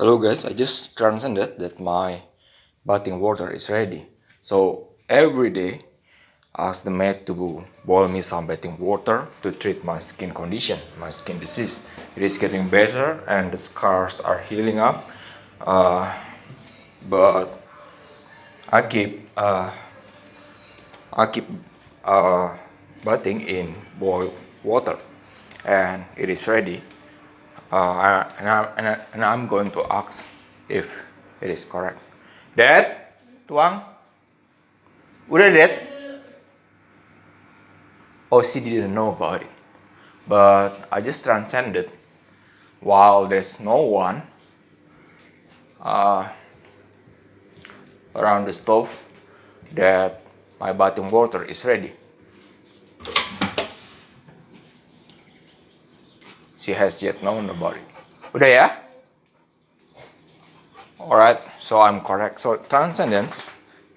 Hello guys, I just transcended that my bathing water is ready. So every day ask the maid to boil me some bathing water to treat my skin condition, my skin disease. It is getting better and the scars are healing up. But I keep I keep bathing in boiled water and it is ready. And I'm going to ask if it is correct. Dad, Tuang, udah Dad? Oh, she didn't know about it. But I just transcended while there's no one around the stove that my bathing water is ready. She has yet known about it. Udah ya? Alright, so I'm correct. So transcendence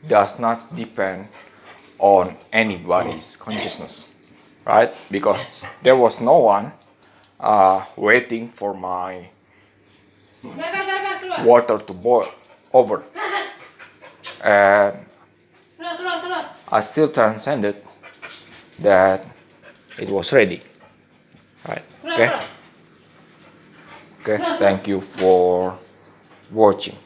does not depend on anybody's consciousness, right? Because there was no one waiting for my water to boil over. And I still transcended that it was ready. Right? Okay? Okay, thank you for watching.